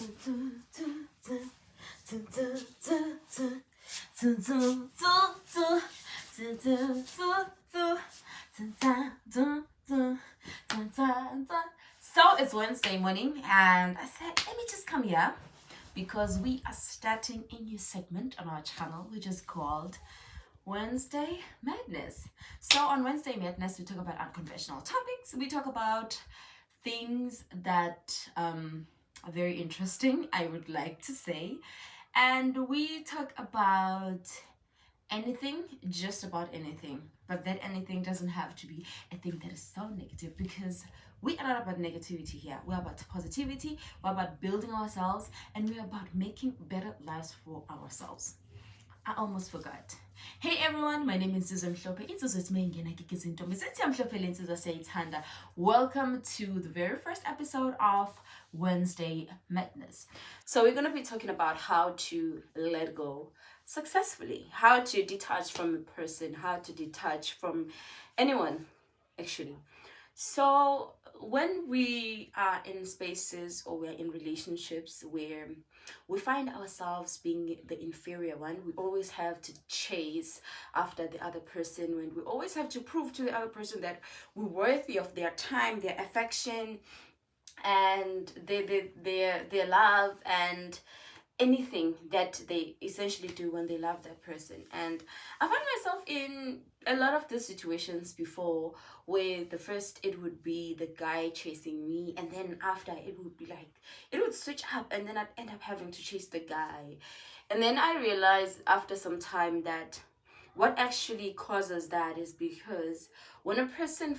So it's Wednesday morning, and I said, let me just come here because we are starting a new segment on our channel, which is called Wednesday Madness. So on Wednesday Madness, we talk about unconventional topics. We talk about things that are very interesting, I would like to say. And we talk about anything, just about anything. But that anything doesn't have to be a thing that is so negative, because we are not about negativity here. We're about positivity, we're about building ourselves, and we're about making better lives for ourselves. I almost forgot. Hey everyone, my name is Susan Mhlophe. Welcome to the very first episode of Wednesday Madness. So we're going to be talking about how to let go successfully, how to detach from a person, how to detach from anyone, actually. So when we are in spaces or we're in relationships where we find ourselves being the inferior one, we always have to chase after the other person, when we always have to prove to the other person that we're worthy of their time, their affection, and their love, and anything that they essentially do when they love that person. And I find myself in a lot of these situations before, where the first it would be the guy chasing me, and then after it would be like it would switch up, and then I'd end up having to chase the guy. And then I realized after some time that what actually causes that is because when a person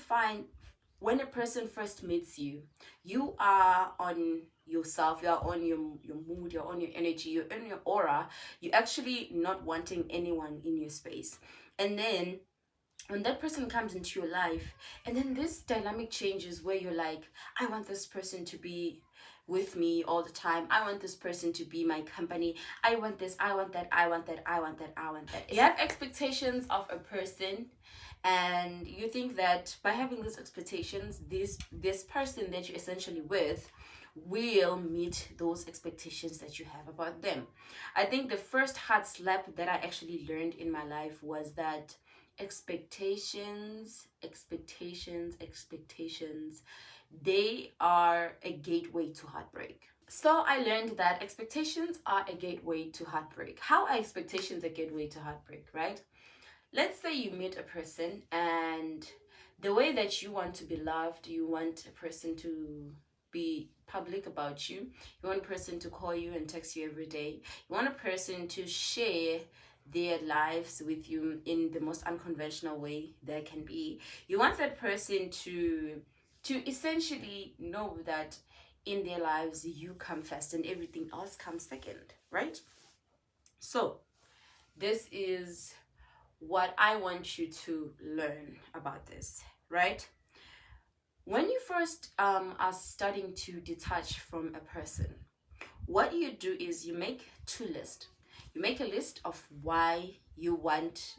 first meets you, you are on yourself, you're on your mood, you're on your energy, you're on your aura, you're actually not wanting anyone in your space. And then when that person comes into your life, and then this dynamic changes where you're like, I want this person to be with me all the time, I want this person to be my company, I want this, I want that, I want that, I want that, I want that. You have expectations of a person, and you think that by having these expectations, this person that you're essentially with will meet those expectations that you have about them. I think the first hard slap that I actually learned in my life was that expectations, they are a gateway to heartbreak. So I learned that expectations are a gateway to heartbreak. How are expectations a gateway to heartbreak, right? Let's say you meet a person, and the way that you want to be loved, you want a person to be public about you, you want a person to call you and text you every day, you want a person to share their lives with you in the most unconventional way there can be. You want that person to essentially know that in their lives you come first and everything else comes second, right? So this is what I want you to learn about this, right? When you first are starting to detach from a person, what you do is you make two lists. You make a list of why you want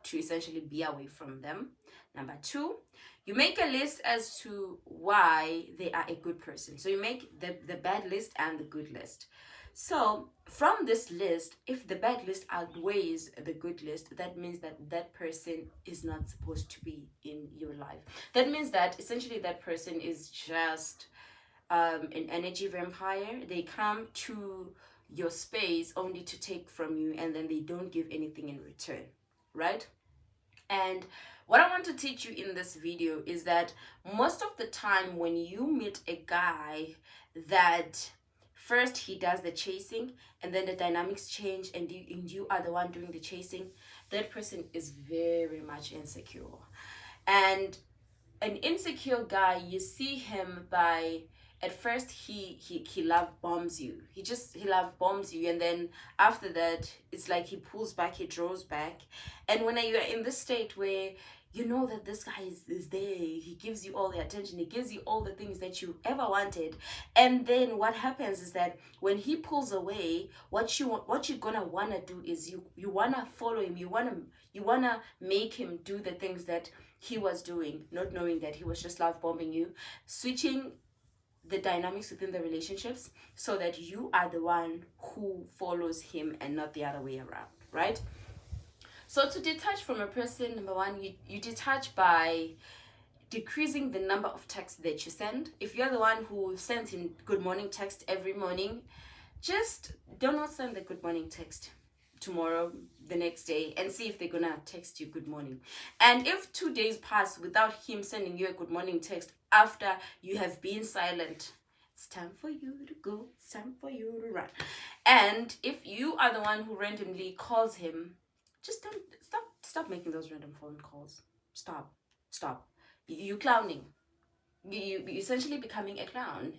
to essentially be away from them. Number two, you make a list as to why they are a good person. So you make the bad list and the good list. So from this list, if the bad list outweighs the good list, that means that that person is not supposed to be in your life. That means that essentially that person is just an energy vampire. They come to your space only to take from you, and then they don't give anything in return, right? And what I want to teach you in this video is that most of the time when you meet a guy that first he does the chasing, and then the dynamics change, and you are the one doing the chasing, that person is very much insecure. And an insecure guy, you see him by, at first he love bombs you. He love bombs you, and then after that it's like he pulls back, he draws back. And when you're in this state where you know that this guy is there, he gives you all the attention, he gives you all the things that you ever wanted, and then what happens is that when he pulls away, what you're gonna wanna do is you wanna follow him, you wanna make him do the things that he was doing, not knowing that he was just love bombing you, switching the dynamics within the relationships so that you are the one who follows him and not the other way around, right? So to detach from a person, number one, you detach by decreasing the number of texts that you send. If you're the one who sends him good morning text every morning, just do not send the good morning text tomorrow, the next day, and see if they're gonna text you good morning. And if 2 days pass without him sending you a good morning text after you have been silent, it's time for you to go, it's time for you to run. And if you are the one who randomly calls him, just don't stop making those random phone calls. Stop. You clowning. You essentially becoming a clown.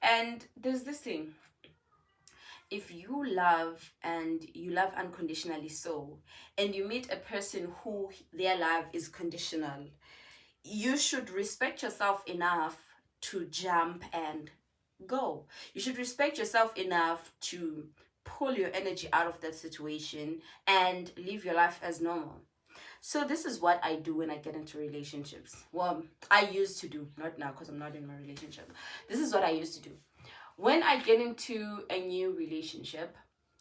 And there's this thing, if you love and you love unconditionally, so, and you meet a person who their love is conditional, you should respect yourself enough to jump and go. You should respect yourself enough to pull your energy out of that situation and live your life as normal. So this is what I do when I get into relationships. Well, I used to do, not now because I'm not in my relationship. This is what I used to do. When I get into a new relationship,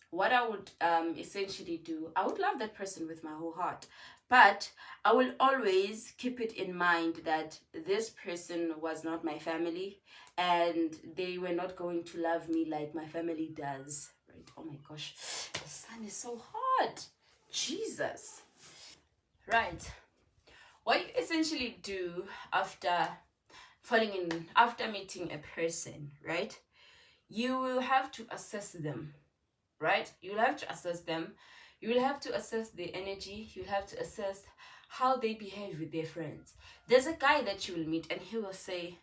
what I would essentially do, I would love that person with my whole heart. But I will always keep it in mind that this person was not my family and they were not going to love me like my family does. Right? Oh my gosh, the sun is so hot. Jesus. Right. What you essentially do after after meeting a person, right? You will have to assess them, right? You will have to assess them. You will have to assess their energy. You will have to assess how they behave with their friends. There's a guy that you will meet and he will say,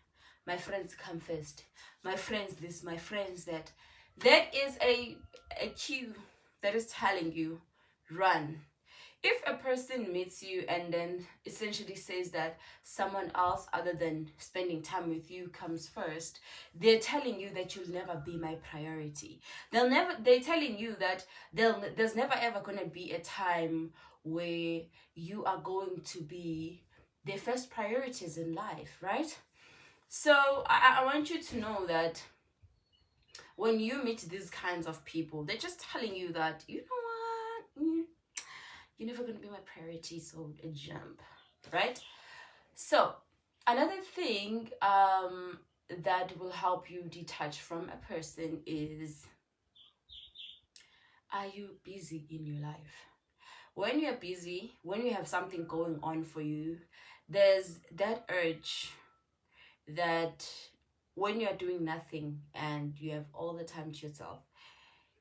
my friends come first. My friends this, my friends that. That is a cue that is telling you, run. If a person meets you and then essentially says that someone else other than spending time with you comes first, they're telling you that you'll never be my priority. They're telling you that there's never ever gonna be a time where you are going to be their first priorities in life, right? So I want you to know that when you meet these kinds of people, they're just telling you that, you know what? You're never going to be my priority, so a jump, right? So another thing that will help you detach from a person is, are you busy in your life? When you're busy, when you have something going on for you, there's that urge that when you're doing nothing and you have all the time to yourself,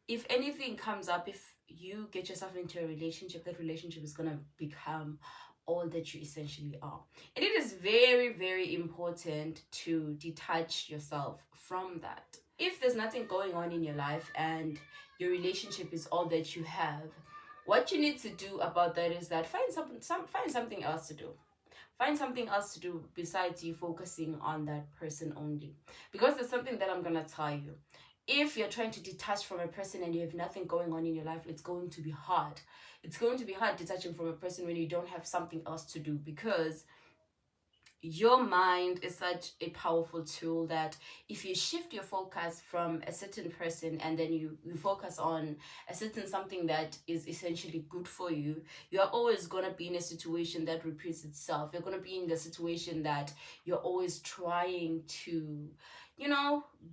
if anything comes up, if you get yourself into a relationship, that relationship is going to become all that you essentially are. And it is very, very important to detach yourself from that. If there's nothing going on in your life and your relationship is all that you have, what you need to do about that is that find something else to do. Find something else to do besides you focusing on that person only. Because there's something that I'm going to tell you. If you're trying to detach from a person and you have nothing going on in your life, it's going to be hard. It's going to be hard detaching from a person when you don't have something else to do, because your mind is such a powerful tool that if you shift your focus from a certain person and then you focus on a certain something that is essentially good for you, you are always going to be in a situation that repeats itself. You're going to be in the situation that you're always trying to,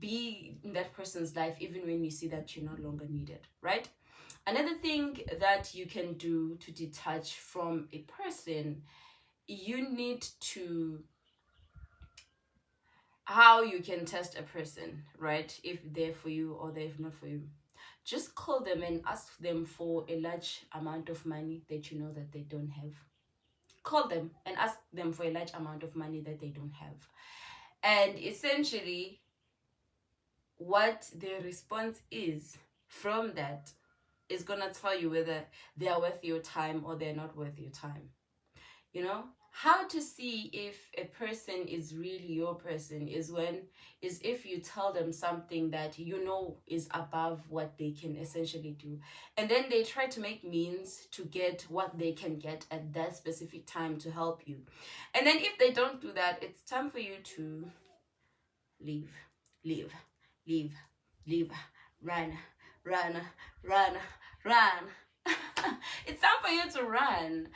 be in that person's life even when you see that you're no longer needed, right? Another thing that you can do to detach from a person, you need to, how you can test a person, right? If they're for you or they're not for you. Just call them and ask them for a large amount of money that you know that they don't have. Call them and ask them for a large amount of money that they don't have. And essentially, what their response is from that is going to tell you whether they are worth your time or they're not worth your time. How to see if a person is really your person is if you tell them something that is above what they can essentially do, and then they try to make means to get what they can get at that specific time to help you. And then if they don't do that, it's time for you to leave, leave, leave, leave, run, run, run, run. It's time for you to run.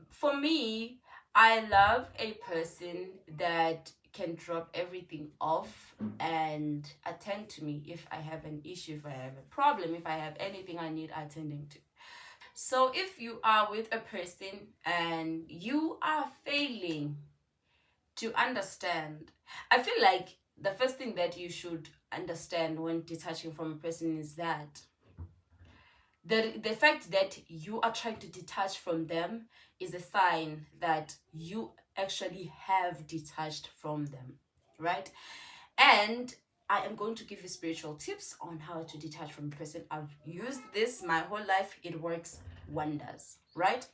For me, I love a person that can drop everything off and attend to me if I have an issue, if I have a problem, if I have anything I need attending to. So if you are with a person and you are failing to understand, I feel like the first thing that you should understand when detaching from a person is that the fact that you are trying to detach from them is a sign that you actually have detached from them, right? And I am going to give you spiritual tips on how to detach from a person. I've used this my whole life. It works wonders, right?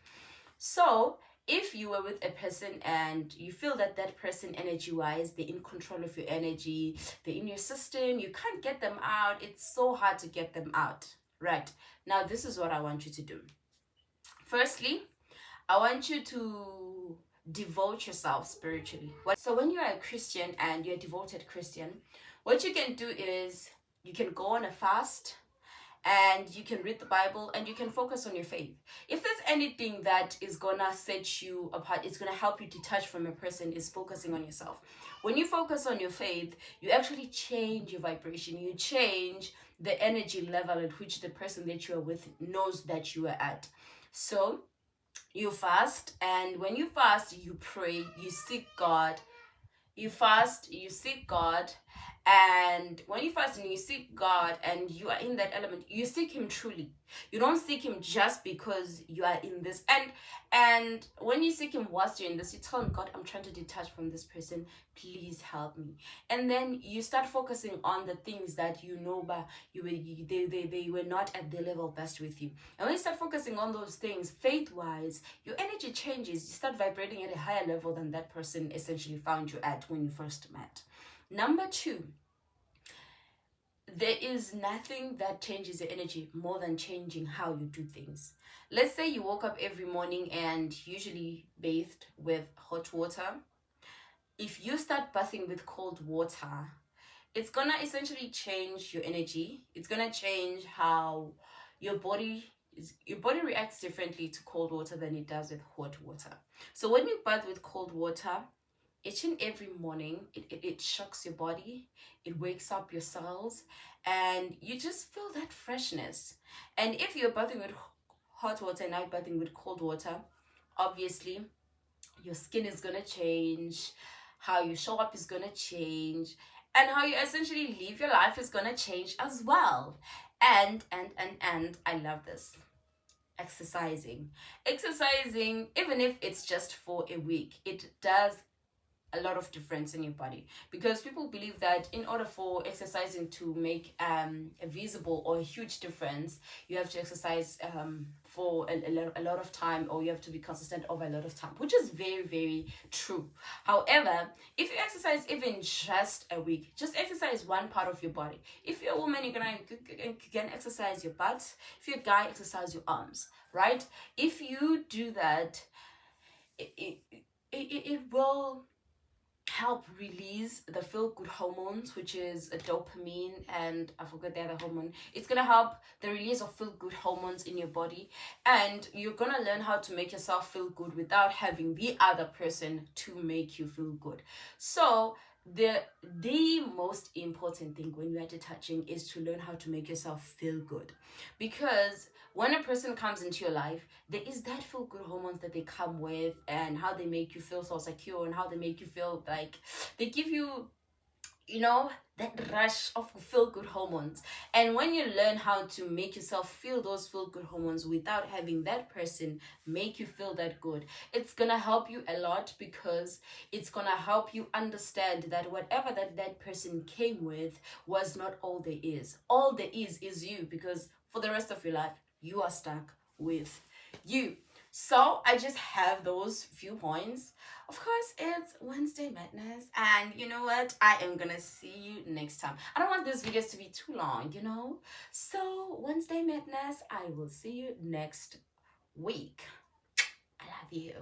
So if you were with a person and you feel that that person energy wise, they're in control of your energy, they're in your system, you can't get them out, it's so hard to get them out, right? Now this is what I want you to do. Firstly, I want you to devote yourself spiritually. So when you're a Christian and you're a devoted Christian, what you can do is you can go on a fast and you can read the Bible and you can focus on your faith. If there's anything that is gonna set you apart, it's gonna help you detach from a person, is focusing on yourself. When you focus on your faith, you actually change your vibration, you change the energy level at which the person that you are with knows that you are at. So you fast, and when you fast, you pray, you seek God. You fast, you seek God, and when you fast and you seek God and you are in that element, you seek him truly. You don't seek him just because you are in this. And when you seek him whilst you're in this, you tell him, God, I'm trying to detach from this person, please help me. And then you start focusing on the things that you know, but they were not at the level best with you. And when you start focusing on those things, faith wise, your energy changes. You start vibrating at a higher level than that person essentially found you at when you first met. Number two, there is nothing that changes your energy more than changing how you do things. Let's say you woke up every morning and usually bathed with hot water. If you start bathing with cold water, it's gonna essentially change your energy. It's gonna change how your body reacts differently to cold water than it does with hot water. So when you bath with cold water, each and every morning, it shocks your body, it wakes up your cells, and you just feel that freshness. And if you're bathing with hot water and not bathing with cold water, obviously your skin is gonna change, how you show up is gonna change, and how you essentially live your life is gonna change as well. And I love this. Exercising, even if it's just for a week, it does a lot of difference in your body, because people believe that in order for exercising to make a visible or a huge difference, you have to exercise for a lot of time, or you have to be consistent over a lot of time, which is very, very true. However, if you exercise even just a week, just exercise one part of your body. If you're a woman, you can exercise your butt. If you're a guy, exercise your arms, right? If you do that, it will help release the feel good hormones, which is a dopamine, and I forgot the other hormone. It's gonna help the release of feel good hormones in your body, and you're gonna learn how to make yourself feel good without having the other person to make you feel good. So the most important thing when you are detaching is to learn how to make yourself feel good, because when a person comes into your life, there is that feel good hormones that they come with, and how they make you feel so secure, and how they make you feel like they give you, that rush of feel good hormones. And when you learn how to make yourself feel those feel good hormones without having that person make you feel that good, it's gonna help you a lot, because it's gonna help you understand that whatever that person came with was not all there is. All there is you, because for the rest of your life, you are stuck with you. So I just have those few points. Of course, it's Wednesday Madness, and you know what? I am gonna see you next time. I don't want these videos to be too long, So Wednesday Madness, I will see you next week. I love you.